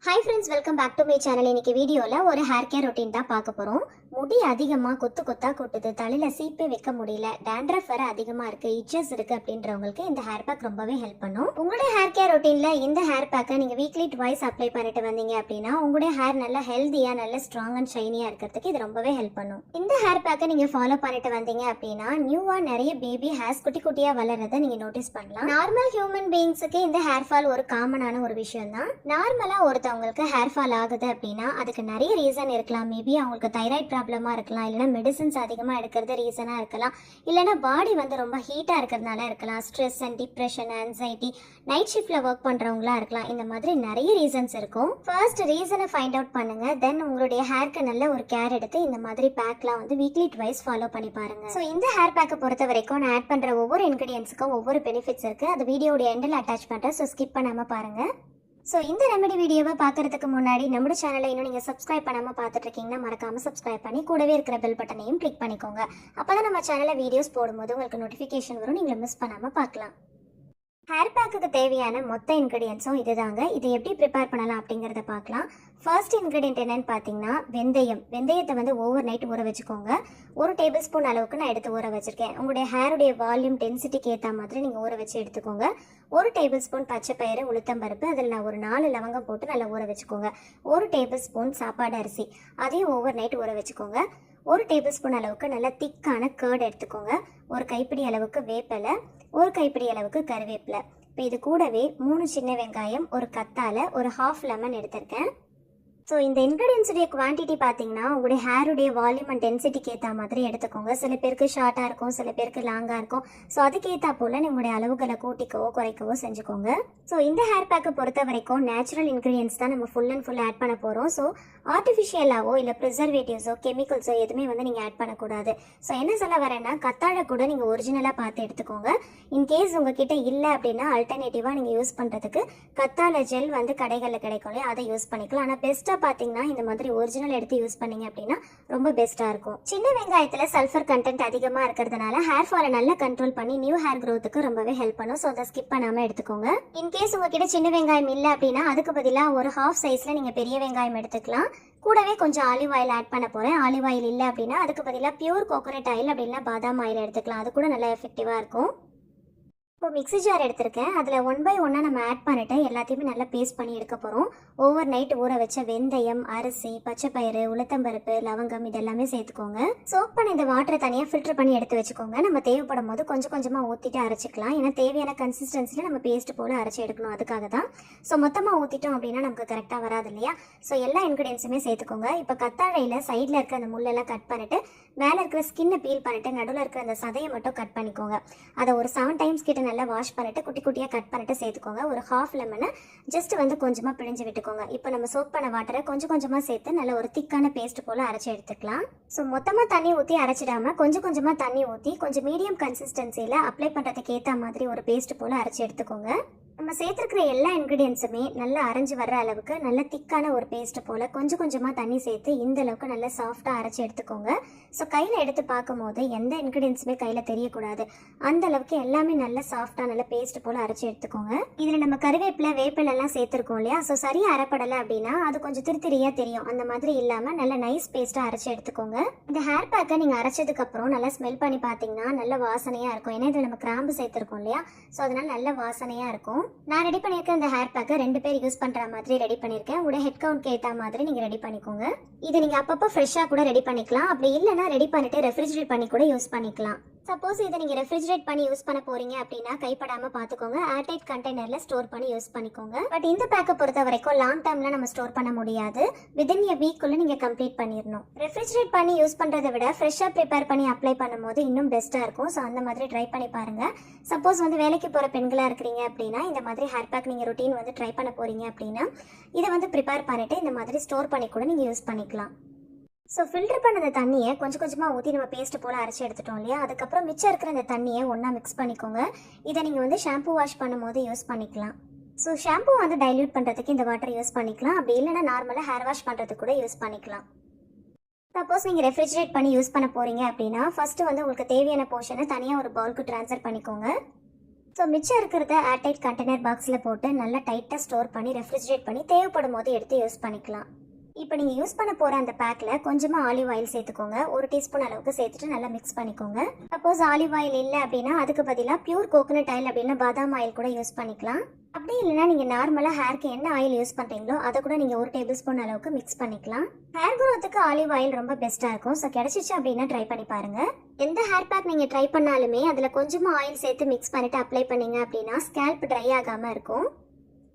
Hi friends, welcome back to my channel. இன்னைக்கு வீடியோல ஒரு ஹேர் கேர் ரொட்டீன் தான் பார்க்க போறோம். முடி அதிகமா கொத்து கொத்தா கொட்டுது, தலையில சீப்பே வைக்க முடியல, dandruff வேற அதிகமா இருக்கு, itches இருக்கு அப்படின்றவங்களுக்கு இந்த ஹேர் பேக் ரொம்பவே ஹெல்ப் பண்ணும். உங்களுடைய ஹேர் கேர் ரொட்டீன்ல இந்த ஹேர் பேக்கை நீங்க வீக்லி ட்வைஸ் அப்ளை பண்ணிட்டு வந்தீங்க அப்படின்னா உங்களுடைய ஹேர் நல்லா ஹெல்தியா, நல்ல ஸ்ட்ராங் அண்ட் ஷைனியா இருக்கிறதுக்கு இது ரொம்பவே ஹெல்ப் பண்ணும். இந்த ஹேர் பேக்கை நீங்க ஃபாலோ பண்ணிட்டு வந்தீங்க அப்படின்னா நியூவா நிறைய பேபி ஹேர்ஸ் குட்டி குட்டியா வளர்றதை நீங்க நோட்டீஸ் பண்ணலாம். நார்மல் ஹியூமன் பீயிங்ஸுக்கு இந்த ஹேர் ஃபால் ஒரு காமனான ஒரு விஷயம் தான். நார்மலா ஒருத்தவங்களுக்கு ஹேர் ஃபால் ஆகுது அப்படின்னா அதுக்கு நிறைய ரீசன் இருக்கலாம். மேபி அவங்களுக்கு தைராய்டு ப்ராப்ளமா இருக்கலாம், இல்லைன்னா மெடிசன்ஸ் அதிகமா எடுக்கிறது ரீசனா இருக்கலாம், இல்லைன்னா பாடி வந்து ரொம்ப ஹீட்டா இருக்கிறதுனால இருக்கலாம், stress and depression, anxiety, night ஷிஃப்ட்ல ஒர்க் பண்றவங்களா இருக்கலாம். இந்த மாதிரி நிறைய ரீசன்ஸ் இருக்கும். ஃபர்ஸ்ட் ரீசனை ஃபைண்ட் அவுட் பண்ணுங்க. தென் உங்களுடைய ஹேருக்கு நல்ல ஒரு கேர் எடுத்து இந்த மாதிரி பேக்லாம் வந்து வீக்லி ட்வைஸ் ஃபாலோ பண்ணி பாருங்க. ஸோ இந்த ஹேர் பேக்கை பொறுத்த வரைக்கும் நான் ஆட் பண்ற ஒவ்வொரு இன்கிரியன்ஸுக்கும் ஒவ்வொரு பெனிஃபிட்ஸ் இருக்கு. அது வீடியோட எண்டில் அட்டாச் பண்றேன். ஸோ ஸ்கிப் பண்ணாம பாருங்க. ஸோ இந்த ரெமெடி வீடியோவை பார்க்கறதுக்கு முன்னாடி நம்மளோட சேனலை இன்னும் நீங்கள் சப்ஸ்கிரைப் பண்ணாமல் பார்த்துட்டு இருக்கீங்கன்னா மறக்காமல் சப்ஸ்கிரைப் பண்ணி கூடவே இருக்கிற பெல் பட்டனையும் கிளிக் பண்ணிக்கோங்க. அப்போ தான் நம்ம சேனலில் வீடியோஸ் போடும்போது உங்களுக்கு நோட்டிஃபிகேஷன் வரும், நீங்கள் மிஸ் பண்ணாமல் பார்க்கலாம். ஹேர் பேக்குக்கு தேவையான மொத்த இன்க்ரீடியன்ஸும் இதுதாங்க. இதை எப்படி ப்ரிப்பேர் பண்ணலாம் அப்படிங்கிறத பார்க்கலாம். ஃபர்ஸ்ட் இன்க்ரீடியன்ட் என்னன்னு பார்த்தீங்கன்னா வெந்தயம். வெந்தயத்தை வந்து ஓவர் நைட் ஊற வச்சுக்கோங்க. 1 டேபிள் ஸ்பூன் அளவுக்கு நான் எடுத்து ஊற வச்சிருக்கேன். உங்களுடைய ஹேருடைய வால்யூம் டென்சிட்டிக்கு ஏற்ற மாதிரி நீங்கள் ஊற வச்சு எடுத்துக்கோங்க. 1 டேபிள் ஸ்பூன் பச்சைப்பயிறு, உளுத்தம்பருப்பு, அதில் நான் ஒரு 4 லவங்கம் போட்டு நல்லா ஊற வச்சுக்கோங்க. 1 டேபிள் ஸ்பூன் சாப்பாடு அரிசி, அதையும் ஓவர் நைட் ஊற வச்சுக்கோங்க. 1 டேபிள் ஸ்பூன் அளவுக்கு நல்ல திக்கான கர்ட் எடுத்துக்கோங்க. ஒரு கைப்பிடி அளவுக்கு வேப்பிலை, ஒரு கைப்பிடி அளவுக்கு கருவேப்பிலை. இப்போ இது கூடவே 3 சின்ன வெங்காயம், ஒரு கத்தாழை, ஒரு ஹாஃப் லெமன் எடுத்திருக்கேன். ஸோ இந்த இன்க்ரீடியன்ஸுடைய குவான்டிட்டி பார்த்தீங்கன்னா உங்களுடைய ஹேருடைய வால்யூம் அண்ட் டென்சிட்டிக்கு ஏற்ற மாதிரி எடுத்துக்கோங்க. சில பேருக்கு ஷார்ட்டாக இருக்கும், சில பேருக்கு லாங்காக இருக்கும். ஸோ அதுக்கேற்ற போல் உங்களுடைய அளவுகளை கூட்டிக்கவோ குறைக்கவோ செஞ்சுக்கோங்க. ஸோ இந்த ஹேர் பேக்கை பொறுத்த வரைக்கும் நேச்சுரல் இன்க்ரீடியன்ஸ் தான் நம்ம ஃபுல் அண்ட் ஃபுல் ஆட் பண்ண போகிறோம். ஸோ ஆர்டிஃபிஷியலாவோ இல்லை ப்ரிசர்வேட்டிவ்ஸோ கெமிக்கல்ஸோ எதுவுமே வந்து நீங்கள் ஆட் பண்ணக்கூடாது. ஸோ என்ன சொல்ல வரேன்னா கத்தாழை கூட நீங்கள் ஒரிஜினலாக பார்த்து எடுத்துக்கோங்க. இன்கேஸ் உங்ககிட்ட இல்லை அப்படின்னா அல்டர்னேட்டிவாக நீங்கள் யூஸ் பண்ணுறதுக்கு கத்தாழை ஜெல் வந்து கடைகளில் கிடைக்கும் இல்லையா, அதை யூஸ் பண்ணிக்கலாம். ஆனால் பெஸ்ட்டாக பார்த்தீங்கன்னா இந்த மாதிரி ஒரிஜினல் எடுத்து யூஸ் பண்ணீங்க அப்படின்னா ரொம்ப பெஸ்ட்டாக இருக்கும். சின்ன வெங்காயத்தில் சல்ஃபர் கண்டென்ட் அதிகமாக இருக்கிறதுனால ஹேர் ஃபாலை நல்லா கண்ட்ரோல் பண்ணி நியூ ஹேர் க்ரோத்துக்கு ரொம்பவே ஹெல்ப் பண்ணும். ஸோ அதை ஸ்கிப் பண்ணாமல் எடுத்துக்கோங்க. இன்கேஸ் உங்ககிட்ட சின்ன வெங்காயம் இல்லை அப்படின்னா அதுக்கு பதிலாக ஒரு ஹாஃப் சைஸில் நீங்கள் பெரிய வெங்காயம் எடுத்துக்கலாம். கூடவே கொஞ்சம் ஆலிவ் ஆயில் ஆட் பண்ண போகிறேன். ஆலிவ் ஆயில் இல்லை அப்படின்னா அதுக்கு பதிலாக பியூர் கோகோனட் ஆயில் அப்படின்னா பாதாம் ஆயில் எடுத்துக்கலாம். அது கூட நல்லா எஃபெக்டிவாக இருக்கும். இப்போ மிக்ஸி ஜார் எடுத்திருக்கேன். அதில் 1 by 1 நம்ம ஆட் பண்ணிட்டு எல்லாத்தையுமே நல்லா பேஸ்ட் பண்ணி எடுக்க போகிறோம். ஓவர் நைட் ஊற வச்ச வெந்தயம், அரிசி, பச்சைப்பயிறு, உளுத்தம்பருப்பு, லவங்கம் இதெல்லாமே சேர்த்துக்கோங்க. சோக் பண்ண இந்த வாட்டரை தனியாக ஃபில்டர் பண்ணி எடுத்து வச்சுக்கோங்க. நம்ம தேவைப்படும் போது கொஞ்சம் கொஞ்சமாக ஊற்றிட்டு அரைச்சிக்கலாம். ஏன்னா தேவையான கன்சிஸ்டன்சியில் நம்ம பேஸ்ட் போல் அரைச்சி எடுக்கணும், அதுக்காக தான். ஸோ மொத்தமாக ஊற்றிட்டோம் அப்படின்னா நமக்கு கரெக்டாக வராது இல்லையா. ஸோ எல்லா இன்க்ரீடியன்ஸுமே சேர்த்துக்கோங்க. இப்போ கத்தாழையில் சைடில் இருக்க அந்த முள்ளெல்லாம் கட் பண்ணிவிட்டு மேலே இருக்கிற ஸ்கின்னை பீல் பண்ணிவிட்டு நடுவில் இருக்கிற அந்த சதையை மட்டும் கட் பண்ணிக்கோங்க. அதை ஒரு 7 டைம்ஸ் கிட்ட நல்லா வாஷ் பண்ணிட்டு குட்டி குட்டியாக கட் பண்ணிட்டு சேர்த்துக்கோங்க. ஒரு ஹாஃப் லெமனை ஜஸ்ட் வந்து கொஞ்சமாக பிழிஞ்சு விட்டுக்கோங்க. இப்போ நம்ம சோப் பண்ண வாட்டரை கொஞ்சம் கொஞ்சமாக சேர்த்து நல்ல ஒரு திக்கான பேஸ்ட் போல் அரைச்சி எடுத்துக்கலாம். ஸோ மொத்தமாக தண்ணி ஊற்றி அரைச்சிடாம கொஞ்சம் கொஞ்சமாக தண்ணி ஊற்றி கொஞ்சம் மீடியம் கன்சிஸ்டன்சியில் அப்ளை பண்ணுறதுக்கு ஏற்ற மாதிரி ஒரு பேஸ்ட் போல் அரைச்சி எடுத்துக்கோங்க. நம்ம சேர்த்துருக்கிற எல்லா இன்க்ரீடியன்ஸுமே நல்லா அரைஞ்சி வர்ற அளவுக்கு நல்ல திக்கான ஒரு பேஸ்ட் போல் கொஞ்சம் கொஞ்சமாக தண்ணி சேர்த்து இந்த அளவுக்கு நல்லா சாஃப்டாக அரைச்சி எடுத்துக்கோங்க. ஸோ கையில் எடுத்து பார்க்கும் போது எந்த இன்க்ரீடியன்ஸுமே கையில் தெரியக்கூடாது, அந்த அளவுக்கு எல்லாமே நல்லா சாஃப்டாக நல்ல பேஸ்ட் போல் அரைச்சி எடுத்துக்கோங்க. இதில் நம்ம கருவேப்பிலை, வேப்பிலெல்லாம் சேர்த்துருக்கோம் இல்லையா. ஸோ சரியாக அரைப்படலை அப்படின்னா அது கொஞ்சம் திருத்திரியாக தெரியும். அந்த மாதிரி இல்லாமல் நல்ல நைஸ் பேஸ்ட்டாக அரைச்சி எடுத்துக்கோங்க. இந்த ஹேர் பேக்கை நீங்கள் அரைச்சதுக்கப்புறம் நல்லா ஸ்மெல் பண்ணி பார்த்தீங்கன்னா நல்ல வாசனையாக இருக்கும். ஏன்னா இதில் நம்ம கிராம்பு சேர்த்துருக்கோம் இல்லையா. ஸோ அதனால் நல்ல வாசனையாக இருக்கும். நான் ரெடி பண்ணியிருக்கேன் இந்த ஹேர் பேக்கை 2 பேர் யூஸ் பண்ணுற மாதிரி ரெடி பண்ணியிருக்கேன். உங்களோட ஹெட் கவுண்ட் ஏற்ற மாதிரி நீங்கள் ரெடி பண்ணிக்கோங்க. இதை நீங்கள் அப்பப்போ ஃப்ரெஷ்ஷாக கூட ரெடி பண்ணிக்கலாம். அப்படி இல்லைன்னா ரெடி பண்ணிட்டு ரெஃப்ரிஜரேட் பண்ணி கூட யூஸ் பண்ணிக்கலாம். சப்போஸ் இதை நீங்கள் ரெஃப்ரிஜரேட் பண்ணி யூஸ் பண்ண போறீங்க அப்படின்னா கைப்படாமல் பார்த்துக்கோங்க. ஏர்டைட் கண்டெய்னரில் ஸ்டோர் பண்ணி யூஸ் பண்ணிக்கோங்க. பட் இந்த பேக்கை பொறுத்த வரைக்கும் லாங் டேர்மில் நம்ம ஸ்டோர் பண்ண முடியாது. வித்தின் எ வீக்குள்ளே நீங்கள் கம்ப்ளீட் பண்ணிடணும். ரெஃப்ரிஜரேட் பண்ணி யூஸ் பண்ணுறதை விட ஃப்ரெஷ்ஷாக ப்ரிப்பேர் பண்ணி அப்ளை பண்ணும்போது இன்னும் பெஸ்ட்டாக இருக்கும். ஸோ அந்த மாதிரி ட்ரை பண்ணி பாருங்கள். சப்போஸ் வந்து வேலைக்கு போகிற பெண்களாக இருக்கிறீங்க அப்படின்னா இந்த மாதிரி ஹேர் பேக் நீங்கள் ரொட்டீன் வந்து ட்ரை பண்ண போகிறீங்க அப்படின்னா இதை வந்து ப்ரிப்பேர் பண்ணிவிட்டு இந்த மாதிரி ஸ்டோர் பண்ணி கூட நீங்கள் யூஸ் பண்ணிக்கலாம். ஸோ ஃபில்டர் பண்ண தண்ணியை கொஞ்சம் கொஞ்சமாக ஊற்றி நம்ம பேஸ்ட் போல் அரைச்சி எடுத்துட்டோம் இல்லையா. அதுக்கப்புறம் மிச்சம் இருக்கிற அந்த தண்ணியை ஒன்றா மிக்ஸ் பண்ணிக்கோங்க. இதை நீங்கள் வந்து ஷாம்பு வாஷ் பண்ணும்போது யூஸ் பண்ணிக்கலாம். ஸோ ஷாம்பு வந்து டைல்யூட் பண்ணுறதுக்கு இந்த வாட்டர் யூஸ் பண்ணிக்கலாம். அப்படி இல்லைன்னா நார்மலாக ஹேர் வாஷ் பண்ணுறதுக்கு கூட யூஸ் பண்ணிக்கலாம். சப்போஸ் நீங்கள் ரெஃப்ரிஜரேட் பண்ணி யூஸ் பண்ண போகிறீங்க அப்படின்னா ஃபஸ்ட்டு வந்து உங்களுக்கு தேவையான போர்ஷனை தனியாக ஒரு பவுலுக்கு ட்ரான்ஸ்ஃபர் பண்ணிக்கோங்க. ஸோ மிச்சம் இருக்கிறத ஏர்டைட் கண்டெய்னர் பாக்ஸில் போட்டு நல்லா டைட்டாக ஸ்டோர் பண்ணி ரெஃப்ரிஜரேட் பண்ணி தேவைப்படும் போது எடுத்து யூஸ் பண்ணிக்கலாம். இப்போ நீங்கள் யூஸ் பண்ண போகிற அந்த பேக்கில் கொஞ்சமாக ஆலிவ் ஆயில் சேர்த்துக்கோங்க. 1 டீஸ்பூன் அளவுக்கு சேர்த்துட்டு நல்லா மிக்ஸ் பண்ணிக்கோங்க. சப்போஸ் ஆலிவ் ஆயில் இல்லை அப்படின்னா அதுக்கு பதிலாக பியூர் கோகோனட் ஆயில் அப்படின்னா பாதாம் ஆயில் கூட யூஸ் பண்ணிக்கலாம். அப்படி இல்லைனா நீங்கள் நார்மலாக ஹேருக்கு என்ன ஆயில் யூஸ் பண்ணுறீங்களோ அதை கூட நீங்கள் 1 டேபிள் ஸ்பூன் அளவுக்கு மிக்ஸ் பண்ணிக்கலாம். ஹேர் க்ரோத்துக்கு ஆலிவ் ஆயில் ரொம்ப பெஸ்ட்டாக இருக்கும். ஸோ கிடைச்சிச்சு அப்படின்னா ட்ரை பண்ணி பாருங்கள். எந்த ஹேர் பேக் நீங்கள் ட்ரை பண்ணாலுமே அதில் கொஞ்சமாக ஆயில் சேர்த்து மிக்ஸ் பண்ணிவிட்டு அப்ளை பண்ணீங்க அப்படின்னா ஸ்கேல்ப் ட்ரை ஆகாமல் இருக்கும்.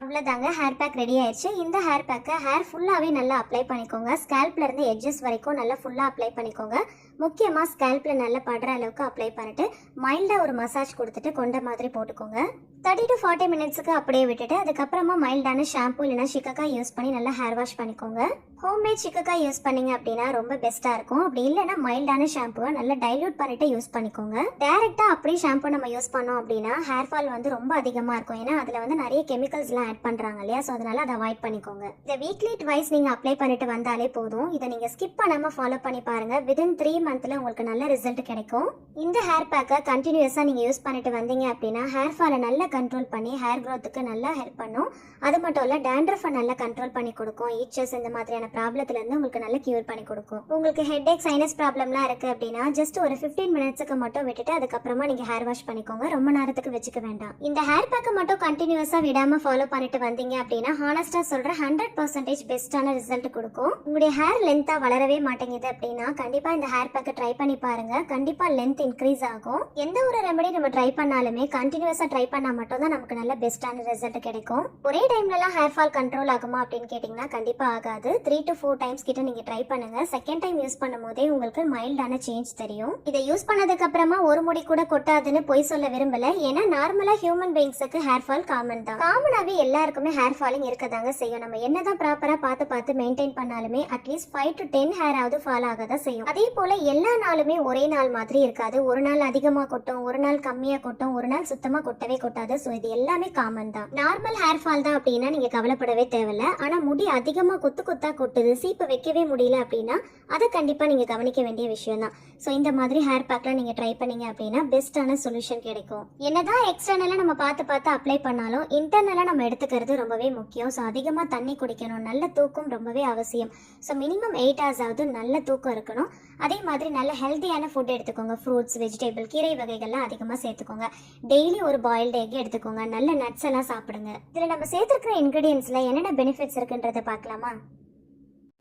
அவ்வளோதாங்க, ஹேர் பேக் ரெடி ஆயிடுச்சு. இந்த ஹேர் பேக்கை ஹேர் ஃபுல்லாகவே நல்லா அப்ளை பண்ணிக்கோங்க. ஸ்கேல்ப்லேருந்து எட்ஜஸ் வரைக்கும் நல்லா ஃபுல்லாக அப்ளை பண்ணிக்கோங்க. முக்கியமாக ஸ்கேல்பில் நல்லா படுற அளவுக்கு அப்ளை பண்ணிட்டு மைல்டாக ஒரு மசாஜ் கொடுத்துட்டு கொண்ட மாதிரி போட்டுக்கோங்க. 30 to 40 மினிட்ஸுக்கு அப்படியே விட்டுட்டு அதுக்கப்புறமா மைல்டான ஷாம்பு இல்லைனா ஷிகக்காய் யூஸ் பண்ணி நல்லா ஹேர் வாஷ் பண்ணிக்கோங்க. ஹோம்மேட் ஷிகக்காய் யூஸ் பண்ணீங்க அப்படின்னா ரொம்ப பெஸ்ட்டாக இருக்கும். அப்படி இல்லைனா மைல்டான ஷாம்புவை நல்லா டைல்யூட் பண்ணிட்டு யூஸ் பண்ணிக்கோங்க. டேரெக்டாக அப்படியே ஷாம்பு நம்ம யூஸ் பண்ணோம் அப்படின்னா ஹேர் ஃபால் வந்து ரொம்ப அதிகமாக இருக்கும். ஏன்னா அதில் வந்து நிறைய கெமிக்கல்ஸ்லாம் ஆட் பண்ணுறாங்க இல்லையா? ஸோ அதனால அதை அவாய்ட் பண்ணிக்கோங்க. இதை வீக்லி ட்வைஸ் நீங்கள் அப்ளை பண்ணிட்டு வந்தாலே போதும். இதை நீங்கள் ஸ்கிப் பண்ணாமல் ஃபாலோ பண்ணி பாருங்கள். வித்தின் 3 மந்த்ல உங்களுக்கு நல்ல ரிசல்ட் கிடைக்கும். இந்த ஹேர் பேக்கை கண்டினியூஸாக நீங்கள் யூஸ் பண்ணிட்டு வந்தீங்க அப்படின்னா ஹேர் ஃபாலை நல்லா கண்ட்ரோல் பண்ணி ஹேர் க்ரோத்துக்கு நல்லா ஹெல்ப் பண்ணும். அது மட்டும் இல்லை டேண்ட்ரஃபை நல்லா கண்ட்ரோல் பண்ணி கொடுக்கும். ஈச்சஸ் இந்த மாதிரியான ப்ராப்ளத்துலேருந்து உங்களுக்கு நல்லா கியூர் பண்ணி கொடுக்கும். உங்களுக்கு ஹெட்ஏக் சைனஸ் ப்ராப்ளம்லாம் இருக்குது அப்படின்னா ஜஸ்ட் ஒரு 15 மினிட்ஸுக்கு மட்டும் விட்டுட்டு அதுக்கப்புறமா நீங்கள் ஹேர் வாஷ் பண்ணிக்கோங்க. ரொம்ப நேரத்துக்கு வச்சுக்க வேண்டாம். இந்த ஹேர் பேக்கை மட்டும் கண்டினியூஸாக விடாமல் ஃபாலோ பண்ணிட்டு வந்தீங்க அப்படின்னா ஹானஸ்டாக சொல்கிற 100% பெஸ்ட்டான ரிசல்ட் கொடுக்கும். உங்களுடைய ஹேர் லென்த்தாக வளரவே மாட்டேங்குது அப்படின்னா கண்டிப்பாக இந்த ஹேர் பேக்கை ட்ரை பண்ணி பாருங்க. கண்டிப்பா லென்த் இன்க்ரீஸ் ஆகும். எந்த ஒரு ரெமெடி நம்ம ட்ரை பண்ணாலுமே கண்டினியூஸா ட்ரை பண்ணா மட்டும் தான் நமக்கு நல்ல பெஸ்டான ரிசல்ட் கிடைக்கும். ஒரே டைம்லலாம் ஹேர் ஃபால் கண்ட்ரோல் ஆகுமா அப்படின்னு கேட்டிங்கன்னா கண்டிப்பா ஆகாது. 3 to 4 டைம்ஸ் கிட்ட நீங்க ட்ரை பண்ணுங்க. செகண்ட் டைம் யூஸ் பண்ணும்போதே உங்களுக்கு மைல்டான சேஞ்ச் தெரியும். இதை யூஸ் பண்ணதுக்கு அப்புறமா ஒரு முடி கூட கொட்டாதுன்னு பொய் சொல்ல விரும்பல. ஏன்னா நார்மலா ஹியூமன் பீயிங்ஸுக்கு ஹேர் ஃபால் காமன் தான். காமனாவே எல்லாருக்குமே ஹேர் ஃபாலிங் இருக்கதாங்க செய்யும். நம்ம என்னதான் ப்ராப்பரா பார்த்து மெயின்டைன் பண்ணாலுமே அட்லீஸ்ட் 5 to 10 ஹேர் ஆவது ஃபால் ஆகதான் செய்யும். அதே போல எல்லா நாளுமே ஒரே நாள் மாதிரி இருக்காது. ஒரு நாள் அதிகமாக கொட்டும், ஒரு நாள் கம்மியாக கொட்டும், ஒரு நாள் சுத்தமாக கொட்டவே கொட்டாது. ஸோ இது எல்லாமே காமன் தான். நார்மல் ஹேர் ஃபால் தான் அப்படின்னா நீங்கள் கவலைப்படவே தேவையில்ல. ஆனால் முடி அதிகமாக கொத்து கொத்தா கொட்டுது, சீப்பு வைக்கவே முடியல அப்படின்னா அதை கண்டிப்பாக நீங்கள் கவனிக்க வேண்டிய விஷயம் தான். ஸோ இந்த மாதிரி ஹேர் பேக்லாம் நீங்கள் ட்ரை பண்ணீங்க அப்படின்னா பெஸ்ட்டான சொல்யூஷன் கிடைக்கும். என்னதான் எக்ஸ்டர்னலாக நம்ம பார்த்து அப்ளை பண்ணாலும் இன்டர்னலாக நம்ம எடுத்துக்கிறது ரொம்பவே முக்கியம். ஸோ அதிகமாக தண்ணி குடிக்கணும், நல்ல தூக்கம் ரொம்பவே அவசியம். ஸோ மினிமம் 8 hours ஆகுது நல்ல தூக்கம் இருக்கணும். அதே மாதிரி நல்ல ஹெல்த்தியான ஃபுட் எடுத்துக்கோங்க. ஃப்ரூட்ஸ், வெஜிடபிள், கீரை வகைகள்லாம் அதிகமாக சேர்த்துக்கோங்க. டெய்லி ஒரு பாயில்டு எக் எடுத்துக்கோங்க. நல்ல நட்ஸ் எல்லாம் சாப்பிடுங்க. இதில் நம்ம சேர்த்துருக்கிற இன்கிரீடியன்ஸில் என்னென்ன பெனிஃபிட்ஸ் இருக்குன்றதை பார்க்கலாமா?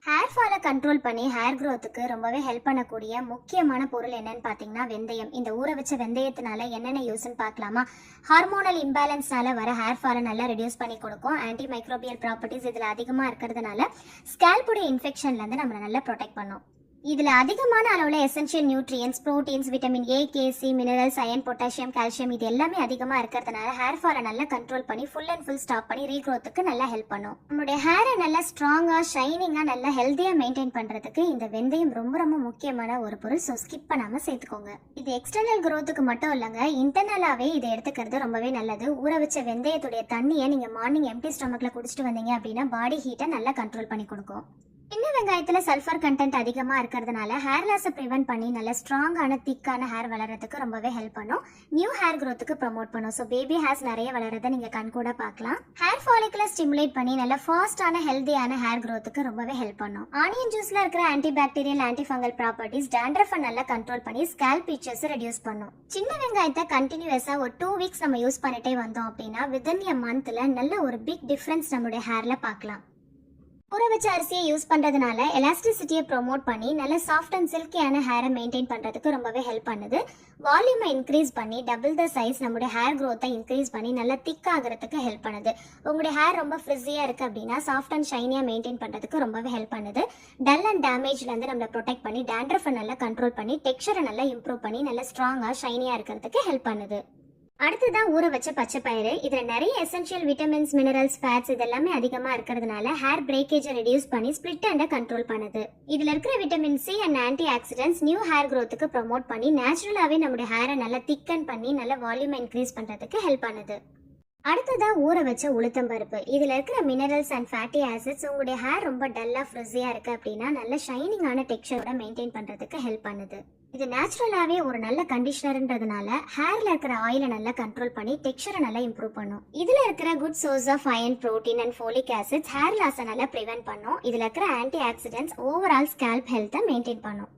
ஹேர் ஃபாலை கண்ட்ரோல் பண்ணி ஹேர் க்ரோத்துக்கு ரொம்பவே ஹெல்ப் பண்ணக்கூடிய முக்கியமான பொருள் என்னன்னு பார்த்தீங்கன்னா வெந்தயம். இந்த ஊற வச்ச வெந்தயத்தினால என்னென்ன யூஸ்ன்னு பார்க்கலாமா? ஹார்மோனல் இம்பேலன்ஸ்னால வர ஹேர் ஃபாலை நல்லா ரெடியூஸ் பண்ணி கொடுக்கும். ஆன்டி மைக்ரோபியல் ப்ராப்பர்ட்டிஸ் இதில் அதிகமாக இருக்கிறதுனால ஸ்கேல்புடைய இன்ஃபெக்ஷன்லேருந்து நம்மளை நல்லா ப்ரொடெக்ட் பண்ணும். இதில் அதிகமான அளவில் essential nutrients, proteins, vitamin A, K C, minerals, iron, potassium, calcium இது எல்லாமே அதிகமாக இருக்கிறதுனால ஹேர் ஃபாலை நல்லா கண்ட்ரோல் பண்ணி ஃபுல் அண்ட் ஃபுல் ஸ்டாப் பண்ணி ரீக்ரோத்துக்கு நல்லா ஹெல்ப் பண்ணும். நம்மளுடைய ஹேரை நல்லா ஸ்ட்ராங்காக, ஷைனிங்காக, நல்லா ஹெல்த்தியாக மெயின்டைன் பண்ணுறதுக்கு இந்த வெந்தயம் ரொம்ப ரொம்ப முக்கியமான ஒரு பொருள். ஸோ ஸ்கிப் பண்ணாமல் சேர்த்துக்கோங்க. இது எக்ஸ்டர்னல் க்ரோத்துக்கு மட்டும் இல்லைங்க, இன்டர்னலாகவே இதை எடுத்துக்கிறது ரொம்பவே நல்லது. ஊற வச்ச வெந்தயத்துடைய தண்ணியை நீங்கள் மார்னிங் எம்டி ஸ்டொமக்கில் குடிச்சிட்டு வந்தீங்க அப்படின்னா பாடி ஹீட்டை நல்லா கண்ட்ரோல் பண்ணி கொடுக்கும். சின்ன வெங்காயத்தில் சல்ஃபர் கண்டென்ட் அதிகமாக இருக்கிறதுனால ஹேர் லாஸை ப்ரிவென்ட் பண்ணி நல்ல ஸ்ட்ராங்கான திக்கான ஹேர் வளர்கிறதுக்கு ரொம்பவே ஹெல்ப் பண்ணும். நியூ ஹேர் க்ரோத்துக்கு ப்ரமோட் பண்ணும். ஸோ பேபி ஹேர்ஸ் நிறைய வளர்றதை நீங்கள் கண் கூட பார்க்கலாம். ஹேர் ஃபாலிகுலை ஸ்டிமுலேட் பண்ணி நல்ல ஃபாஸ்டான ஹெல்த்தியான ஹேர் க்ரோத்துக்கு ரொம்பவே ஹெல்ப் பண்ணும். ஆனியன் ஜூஸில் இருக்கிற antibacterial, antifungal properties டேண்ட்ரஃபை நல்லா கண்ட்ரோல் பண்ணி ஸ்கேல்ப் பீச்சர்ஸை ரெடியூஸ் பண்ணும். சின்ன வெங்காயத்தை கண்டினியூஸாக ஒரு 2 weeks நம்ம யூஸ் பண்ணிட்டே வந்தோம் அப்படின்னா வித்தின் a monthல நல்ல ஒரு பிக் டிஃப்ரென்ஸ் நம்மளுடைய ஹேரில் பார்க்கலாம். ஊற வச்ச அரிசியை யூஸ் பண்ணுறதுனால எலாஸ்டிசிட்டியை ப்ரொமோட் பண்ணி நல்ல சாஃப்ட் அண்ட் சில்கியான ஹேரை மெயின்டைன் பண்ணுறதுக்கு ரொம்பவே ஹெல்ப் பண்ணுது. வால்யூமை இன்க்ரீஸ் பண்ணி டபுள் த சைஸ் நம்மளுடைய ஹேர் க்ரோத்தை இன்க்ரீஸ் பண்ணி நல்லா திக் ஆகிறதுக்கு ஹெல்ப் பண்ணுது. உங்களுடைய ஹேர் ரொம்ப ஃப்ரிஸியாக இருக்குது அப்படின்னா சாஃப்ட் அண்ட் ஷைனியாக மெயின்டைன் பண்ணுறதுக்கு ரொம்பவே ஹெல்ப் பண்ணுது. டல் அண்ட் டேமேஜ்லேருந்து நம்மளை ப்ரொடெக்ட் பண்ணி டேண்ட்ரஃபை நல்லா கண்ட்ரோல் பண்ணி டெக்ஸ்சரை நல்லா இம்ப்ரூவ் பண்ணி நல்லா ஸ்ட்ராங்காக ஷைனியாக இருக்கிறதுக்கு ஹெல்ப் பண்ணுது. அடுத்ததான் ஊற வச்ச பச்சை பயிறு. இதில் நிறைய எசென்ஷியல் விட்டமின்ஸ், மினரல்ஸ், ஃபேட்ஸ் இதெல்லாமே அதிகமாக இருக்கிறதுனால ஹேர் பிரேக்கேஜை ரெடியூஸ் பண்ணி ஸ்பிளிட் அண்டை கண்ட்ரோல் பண்ணுது. இதில் இருக்கிற vitamin C and antioxidants new hair க்ரோத்துக்கு ப்ரமோட் பண்ணி நேச்சுரலாகவே நம்மளுடைய ஹேரை நல்லா திக்கன் பண்ணி நல்ல வால்யூமை இன்க்ரீஸ் பண்ணுறதுக்கு ஹெல்ப் பண்ணுது. அடுத்ததாக ஊற வச்ச உளுத்தம்பருப்பு. இதில் இருக்கிற மினரல்ஸ் அண்ட் ஃபேட்டி ஆசிட்ஸ் உங்களுடைய ஹேர் ரொம்ப டல்லாக ஃப்ரிஸியாக இருக்குது அப்படின்னா நல்ல ஷைனிங்கான டெக்ஸ்சரோட மெயின்டைன் பண்ணுறதுக்கு ஹெல்ப் பண்ணுது. இது நேச்சுரலாவே ஒரு நல்ல கண்டிஷனர்ன்றதுனால ஹேர்ல இருக்கிற ஆயிலை நல்லா கண்ட்ரோல் பண்ணி டெக்ஸ்சரை நல்லா இம்ப்ரூவ் பண்ணும். இதுல இருக்கிற good source of iron, protein and folic acids hair லாஸை நல்லா ப்ரிவென்ட் பண்ணும். இதுல இருக்கிற ஆன்டி ஆக்சிடென்ட்ஸ் ஓவரால் ஸ்கேல்ப் ஹெல்த்தை மெயின்டைன் பண்ணும்.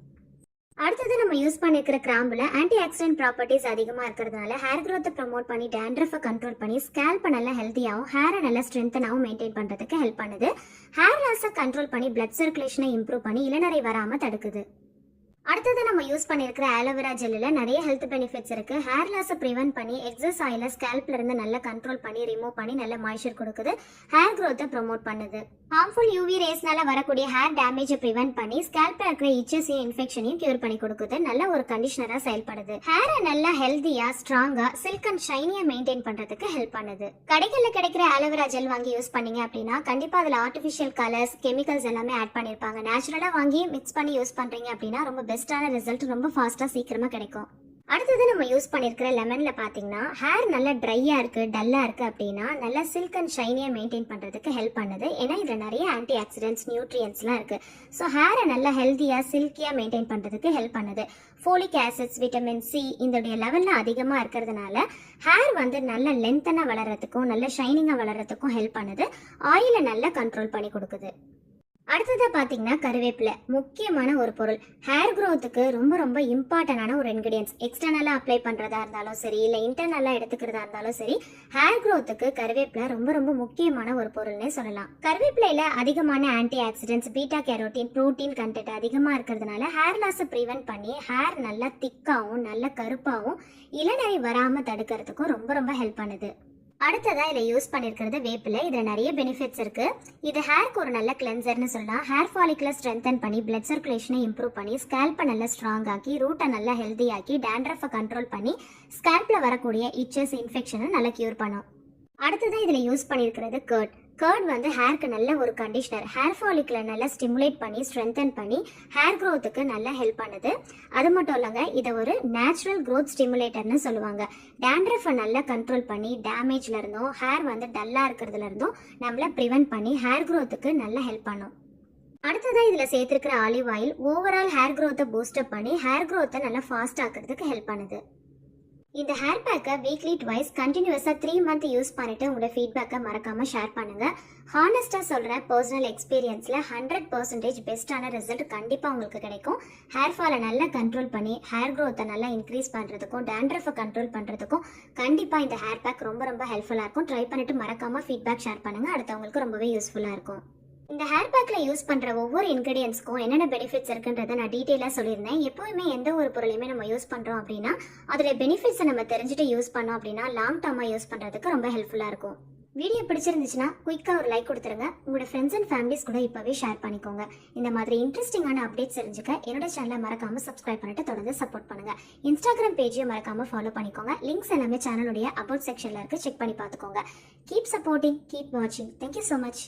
அடுத்தது நம்ம யூஸ் பண்ணிருக்கிற கிராம்புல ஆன்டி ஆக்சிடென்ட் ப்ராப்பர்ட்டிஸ் அதிகமா இருக்கிறதுனால ஹேர் growth ப்ரமோட் பண்ணி டேண்ட்ரஃபை கண்ட்ரோல் பண்ணி ஸ்கேல்பை நல்லா ஹெல்த்தியாகவும் ஹேரை நல்லா ஸ்ட்ரென்த்தனாகவும் மெயின்டைன் பண்றதுக்கு ஹெல்ப் பண்ணுது. ஹேர் லாஸை கண்ட்ரோல் பண்ணி பிளட் சர்க்குலேஷனை இம்ப்ரூவ் பண்ணி இளநரை வராம தடுக்குது. அடுத்தது நம்ம யூஸ் பண்ணிருக்கிற ஆலோவேரா ஜெல்லில் நிறைய ஹெல்த் பெனிஃபிட்ஸ் இருக்கு. ஹேர் லாஸை ப்ரிவென்ட் பண்ணி எக்ஸஸ் ஆயில ஸ்கேல்ப்ல இருந்து நல்லா கண்ட்ரோல் பண்ணி ரிமூவ் பண்ணி நல்ல மாய்ஸ்சர் கொடுக்குது. ஹேர் growth ப்ரமோட் பண்ணுது. ஹார்ம்ஃபுல் யூவி ரேஸ்னால வரக்கூடிய ஹேர் டேமேஜை ப்ரிவென்ட் பண்ணி ஸ்கேல்ப்ல இருக்கிற இச்சஸையும் இன்ஃபெக்ஷனையும் கியூர் பண்ணி கொடுக்குது. நல்ல ஒரு கண்டிஷனரா செயல்படுது. ஹேரை நல்லா ஹெல்த்தியா ஸ்ட்ராங்கா சில்க் அண்ட் ஷைனியா மெயின்டைன் பண்றதுக்கு ஹெல்ப் பண்ணுது. கடைகள்ல கிடைக்கிற ஆலோவேரா ஜெல் வாங்கி யூஸ் பண்ணீங்க அப்படின்னா கண்டிப்பா அதுல ஆர்டிஃபிஷியல் கலர்ஸ், கெமிக்கல்ஸ் எல்லாமே ஆட் பண்ணிருப்பாங்க. நேச்சுரலா வாங்கி மிக்ஸ் பண்ணி யூஸ் பண்றீங்க அப்படின்னா ரொம்ப பெஸ்டான ரிசல்ட் ரொம்ப ஃபாஸ்டா சீக்கிரமா கிடைக்கும். அடுத்தது நம்ம யூஸ் பண்ணிருக்கிற லெமன்ல பாத்தீங்கன்னா ஹேர் நல்லா ட்ரையா இருக்கு, டல்லா இருக்கு அப்படின்னா நல்லா சில்க் அண்ட் ஷைனியா மெயின்டைன் பண்றதுக்கு ஹெல்ப் பண்ணுது. ஏன்னா இதுல நிறைய ஆன்டி ஆக்சிடென்ட்ஸ், நியூட்ரியன்ஸ்லாம் இருக்கு. ஸோ ஹேரை நல்லா ஹெல்த்தியா சில்கியா மெயின்டைன் பண்றதுக்கு ஹெல்ப் பண்ணுது. ஃபோலிக் ஆசிட்ஸ், விட்டமின் சி இதோடைய லெவல்ல அதிகமா இருக்கிறதுனால ஹேர் வந்து நல்ல லென்த்தனா வளர்றதுக்கும் நல்ல ஷைனிங்கா வளர்றதுக்கும் ஹெல்ப் பண்ணுது. ஆயிலை நல்லா கண்ட்ரோல் பண்ணி கொடுக்குது. அடுத்ததா பாத்தீங்கன்னா கருவேப்பிலை முக்கியமான ஒரு பொருள். ஹேர் growthக்கு ரொம்ப ரொம்ப இம்பார்ட்டன்டான ஒரு இன்கிரியன்ஸ். எக்ஸ்டர்னலா அப்ளை பண்றதா இருந்தாலும் சரி, இல்ல இன்டர்னலா எடுத்துக்கிறதா இருந்தாலும் சரி, ஹேர் growthக்கு கருவேப்பிலை ரொம்ப ரொம்ப முக்கியமான ஒரு பொருள்னே சொல்லலாம். கருவேப்பிலையில அதிகமான anti oxidants, beta carotene, protein content அதிகமா இருக்கிறதுனால ஹேர் லாஸை ப்ரிவென்ட் பண்ணி ஹேர் நல்லா திக்காவும் நல்ல கருப்பாவும் இளநரை வராம தடுக்கிறதுக்கும் ரொம்ப ரொம்ப ஹெல்ப் பண்ணுது. அடுத்ததா இதில் யூஸ் பண்ணியிருக்கிறது வேப்பிலை. இதில் நிறைய பெனிஃபிட்ஸ் இருக்கு. இது ஹேருக்கு ஒரு நல்ல கிளென்சர்னு சொல்லலாம். ஹேர் ஃபாலிகுலர் ஸ்ட்ரென்தன் பண்ணி பிளட் சர்க்குலேஷனை இம்ப்ரூவ் பண்ணி ஸ்கேல்பை நல்லா ஸ்ட்ராங் ஆக்கி ரூட்டை நல்லா ஹெல்தி ஆக்கி டேண்ட்ரஃபை கண்ட்ரோல் பண்ணி ஸ்கேல்பில் வரக்கூடிய இச்சஸ், இன்ஃபெக்ஷனை நல்லா கியூர் பண்ணும். அடுத்ததான் இதில் யூஸ் பண்ணியிருக்கிறது கர்ட். கர்ட் வந்து ஹேருக்கு நல்ல ஒரு கண்டிஷனர். ஹேர் ஃபாலிகுலை நல்லா ஸ்டிமுலேட் பண்ணி ஸ்ட்ரென்தன் பண்ணி ஹேர் growthக்கு நல்லா ஹெல்ப் பண்ணுது. அது மட்டும் இல்லைங்க, இதை ஒரு நேச்சுரல் growth ஸ்டிமுலேட்டர்னு சொல்லுவாங்க. டேண்ட்ரஃபை நல்லா கண்ட்ரோல் பண்ணி டேமேஜ்ல இருந்தும் ஹேர் வந்து டல்லா இருக்கிறதுல இருந்தும் நம்மள ப்ரிவென்ட் பண்ணி ஹேர் growthக்கு நல்லா ஹெல்ப் பண்ணும். அடுத்ததான் இதில் சேர்த்துருக்கிற olive oil overall hair growth boost up பண்ணி ஹேர் growth நல்லா ஃபாஸ்ட் ஆக்கிறதுக்கு ஹெல்ப் பண்ணுது. இந்த ஹேர் பேக்கை வீக்லி ட்வைஸ் கண்டினியூஸாக 3 மந்த் யூஸ் பண்ணிட்டு உங்களோட ஃபீட்பேக்கை மறக்காம ஷேர் பண்ணுங்க. ஹானஸ்டாக சொல்கிறேன், பர்சனல் எக்ஸ்பீரியன்ஸில் 100% பெஸ்ட்டான ரிசல்ட் கண்டிப்பாக உங்களுக்கு கிடைக்கும். ஹேர் ஃபாலை நல்லா கண்ட்ரோல் பண்ணி ஹேர் growth நல்லா இன்க்ரீஸ் பண்ணுறதுக்கும் டேண்ட்ரஃபை கண்ட்ரோல் பண்ணுறதுக்கும் கண்டிப்பாக இந்த ஹேர் பேக் ரொம்ப ரொம்ப ஹெல்ப்ஃபுல்லாக இருக்கும். ட்ரை பண்ணிட்டு மறக்காம ஃபீட்பேக் ஷேர் பண்ணுங்க. அடுத்தவங்களுக்கு ரொம்பவே யூஸ்ஃபுல்லாக இருக்கும். இந்த ஹேர் பேக்ல யூஸ் பண்ற ஒவ்வொரு இன்கிரியன்ஸ்க்கும் என்னென்ன பெனிஃபிட்ஸ் இருக்குன்றதை நான் டீட்டெயிலாக சொல்லியிருந்தேன். எப்பவுமே எந்த ஒரு பொருளையுமே நம்ம யூஸ் பண்றோம் அப்படின்னா அதோட பெனிஃபிட்ஸை நம்ம தெரிஞ்சுட்டு யூஸ் பண்ணோம் அப்படின்னா லாங் டர்மா யூஸ் பண்றதுக்கு ரொம்ப ஹெல்ப்ஃபுல்லா இருக்கும். வீடியோ பிடிச்சிருந்துச்சுன்னா குயிக்காக ஒரு லைக் கொடுத்துருங்க. உங்களோட ஃப்ரெண்ட்ஸ் அண்ட் ஃபேமிலிஸ் கூட இப்போவே ஷேர் பண்ணிக்கோங்க. இந்த மாதிரி இன்ட்ரெஸ்டிங்கான அப்டேட்ஸ் தெரிஞ்சுக்க என்னோட சேனலை மறக்காம சப்ஸ்கிரைப் பண்ணிட்டு தொடர்ந்து சப்போர்ட் பண்ணுங்க. இன்ஸ்டாகிராம் பேஜையும் மறக்காம ஃபாலோ பண்ணிக்கோங்க. லிங்க்ஸ் எல்லாமே சேனலுடைய அபவுட் செக்ஷன்ல இருக்கு, செக் பண்ணி பார்த்துக்கோங்க. கீப் சப்போர்ட்டிங், கீப் வாட்சிங். Thank you so much.